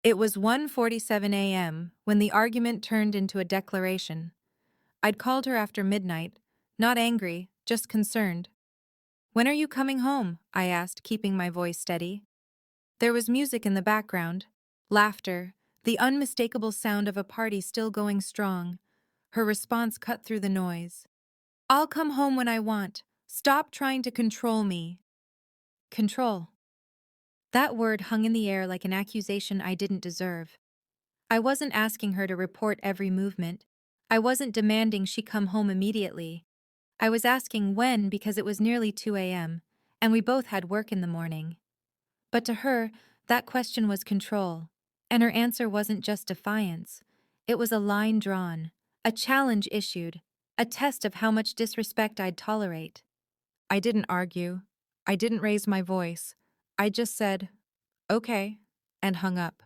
It was 1:47 a.m. when the argument turned into a declaration. I'd called her after midnight, not angry, just concerned. "When are you coming home?" I asked, keeping my voice steady. There was music in the background, laughter, the unmistakable sound of a party still going strong. Her response cut through the noise. "I'll come home when I want. Stop trying to control me." Control. That word hung in the air like an accusation I didn't deserve. I wasn't asking her to report every movement. I wasn't demanding she come home immediately. I was asking when because it was nearly 2 a.m., and we both had work in the morning. But to her, that question was control, and her answer wasn't just defiance. It was a line drawn, a challenge issued, a test of how much disrespect I'd tolerate. I didn't argue. I didn't raise my voice. I just said, "Okay," and hung up.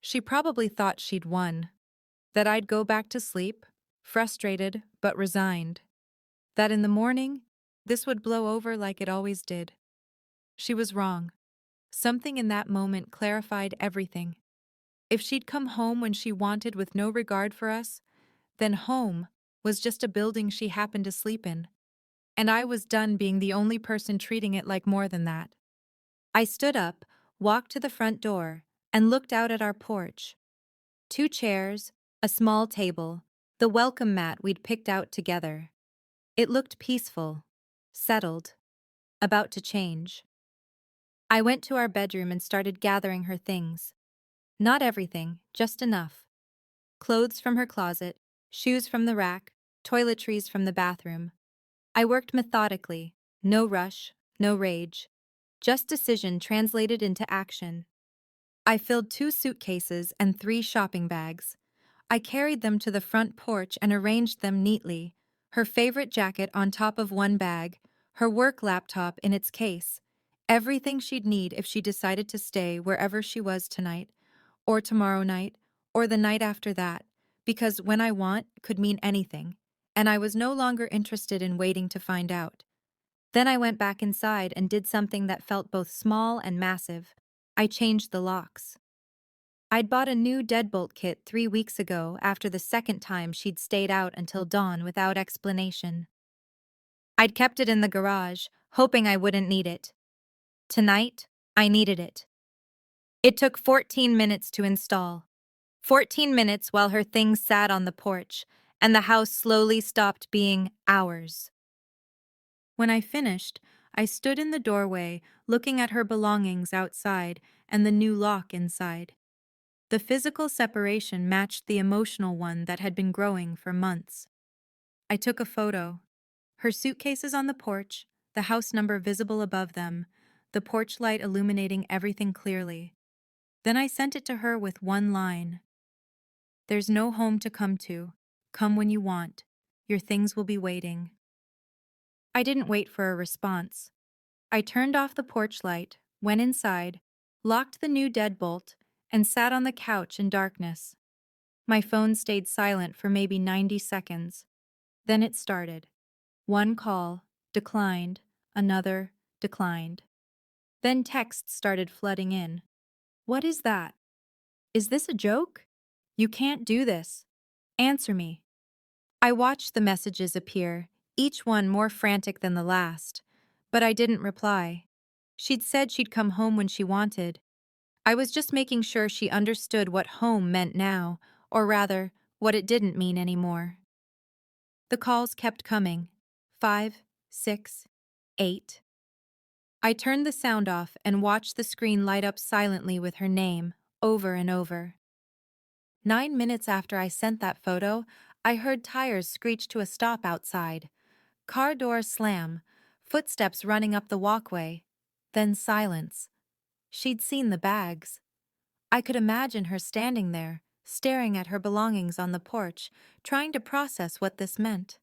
She probably thought she'd won, that I'd go back to sleep, frustrated but resigned, that in the morning, this would blow over like it always did. She was wrong. Something in that moment clarified everything. If she'd come home when she wanted with no regard for us, then home was just a building she happened to sleep in, and I was done being the only person treating it like more than that. I stood up, walked to the front door, and looked out at our porch. 2 chairs, a small table, the welcome mat we'd picked out together. It looked peaceful, settled, about to change. I went to our bedroom and started gathering her things. Not everything, just enough. Clothes from her closet, shoes from the rack, toiletries from the bathroom. I worked methodically, no rush, no rage. Just decision translated into action. I filled 2 suitcases and 3 shopping bags. I carried them to the front porch and arranged them neatly, her favorite jacket on top of one bag, her work laptop in its case, everything she'd need if she decided to stay wherever she was tonight, or tomorrow night, or the night after that, because when I want could mean anything, and I was no longer interested in waiting to find out. Then I went back inside and did something that felt both small and massive. I changed the locks. I'd bought a new deadbolt kit 3 weeks ago after the second time she'd stayed out until dawn without explanation. I'd kept it in the garage, hoping I wouldn't need it. Tonight, I needed it. It took 14 minutes to install. 14 minutes while her things sat on the porch, and the house slowly stopped being ours. When I finished, I stood in the doorway, looking at her belongings outside and the new lock inside. The physical separation matched the emotional one that had been growing for months. I took a photo. Her suitcases on the porch, the house number visible above them, the porch light illuminating everything clearly. Then I sent it to her with one line. "There's no home to come to. Come when you want. Your things will be waiting." I didn't wait for a response. I turned off the porch light, went inside, locked the new deadbolt, and sat on the couch in darkness. My phone stayed silent for maybe 90 seconds. Then it started. One call, declined, another, declined. Then texts started flooding in. "What is that? Is this a joke? You can't do this. Answer me." I watched the messages appear, each one more frantic than the last, but I didn't reply. She'd said she'd come home when she wanted. I was just making sure she understood what home meant now, or rather, what it didn't mean anymore. The calls kept coming. 5, 6, 8. I turned the sound off and watched the screen light up silently with her name, over and over. 9 minutes after I sent that photo, I heard tires screech to a stop outside. Car doors slam, footsteps running up the walkway. Then silence. She'd seen the bags. I could imagine her standing there, staring at her belongings on the porch, trying to process what this meant.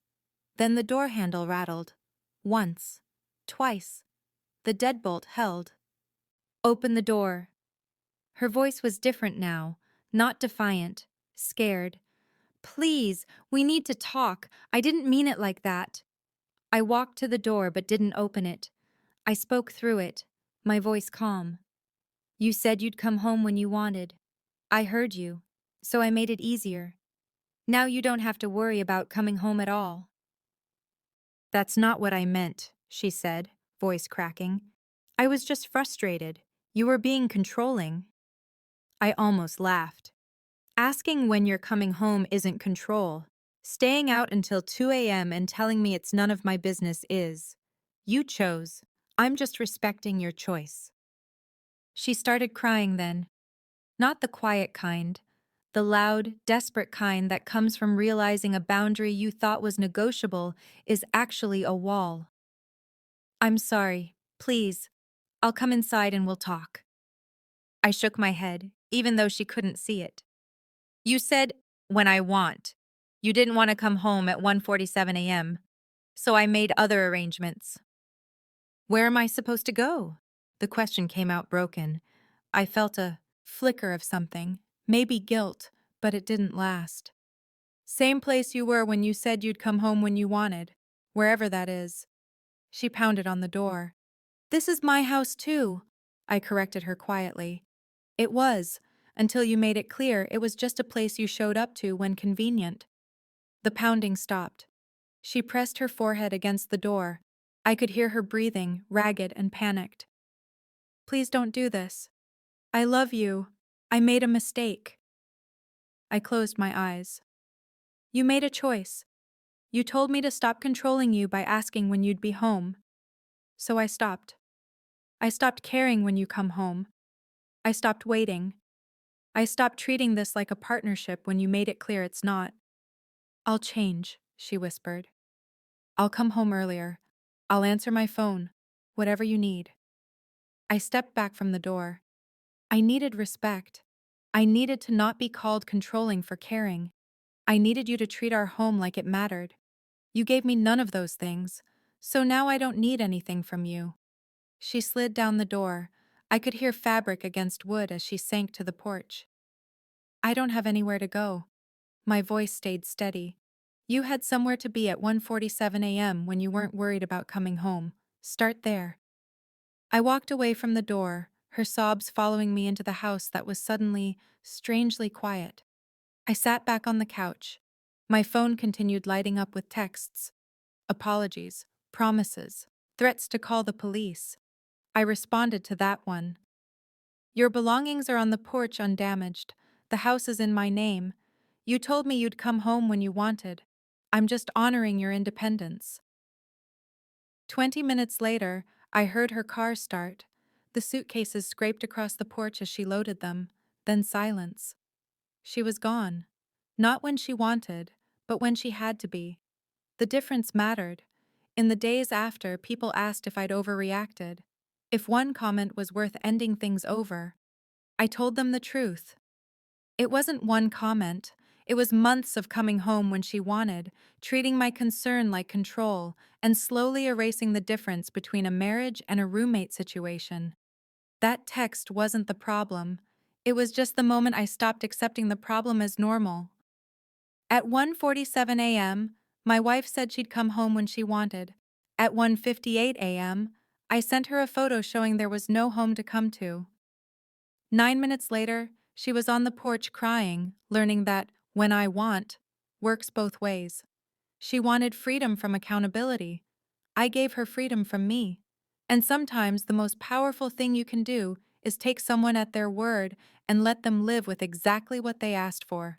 Then the door handle rattled. Once. Twice. The deadbolt held. "Open the door." Her voice was different now, not defiant, scared. "Please, we need to talk. I didn't mean it like that." I walked to the door but didn't open it. I spoke through it, my voice calm. You said you'd come home when you wanted. I heard you, so I made it easier. Now you don't have to worry about coming home at all. That's not what I meant, she said, voice cracking. I was just frustrated. You were being controlling. I almost laughed. Asking when you're coming home isn't control. Staying out until 2 a.m. and telling me it's none of my business is. You chose. I'm just respecting your choice. She started crying then. Not the quiet kind. The loud, desperate kind that comes from realizing a boundary you thought was negotiable is actually a wall. I'm sorry. Please. I'll come inside and we'll talk. I shook my head, even though she couldn't see it. You said, when I want. You didn't want to come home at 1:47 a.m., so I made other arrangements. Where am I supposed to go? The question came out broken. I felt a flicker of something, maybe guilt, but it didn't last. Same place you were when you said you'd come home when you wanted, wherever that is. She pounded on the door. This is my house too, I corrected her quietly. It was, until you made it clear it was just a place you showed up to when convenient. The pounding stopped. She pressed her forehead against the door. I could hear her breathing, ragged and panicked. Please don't do this. I love you. I made a mistake. I closed my eyes. You made a choice. You told me to stop controlling you by asking when you'd be home. So I stopped. I stopped caring when you come home. I stopped waiting. I stopped treating this like a partnership when you made it clear it's not. I'll change, she whispered. I'll come home earlier. I'll answer my phone. Whatever you need. I stepped back from the door. I needed respect. I needed to not be called controlling for caring. I needed you to treat our home like it mattered. You gave me none of those things, so now I don't need anything from you. She slid down the door. I could hear fabric against wood as she sank to the porch. I don't have anywhere to go. My voice stayed steady. You had somewhere to be at 1:47 a.m. when you weren't worried about coming home. Start there. I walked away from the door, her sobs following me into the house that was suddenly, strangely quiet. I sat back on the couch. My phone continued lighting up with texts. Apologies, promises, threats to call the police. I responded to that one. Your belongings are on the porch undamaged. The house is in my name. You told me you'd come home when you wanted. I'm just honoring your independence. 20 minutes later, I heard her car start. The suitcases scraped across the porch as she loaded them, then silence. She was gone. Not when she wanted, but when she had to be. The difference mattered. In the days after, people asked if I'd overreacted. If one comment was worth ending things over. I told them the truth. It wasn't one comment. It was months of coming home when she wanted, treating my concern like control, and slowly erasing the difference between a marriage and a roommate situation. That text wasn't the problem. It was just the moment I stopped accepting the problem as normal. At 1:47 a.m., my wife said she'd come home when she wanted. At 1:58 a.m., I sent her a photo showing there was no home to come to. 9 minutes later, she was on the porch crying, learning that when I want works both ways. She wanted freedom from accountability. I gave her freedom from me. And sometimes the most powerful thing you can do is take someone at their word and let them live with exactly what they asked for.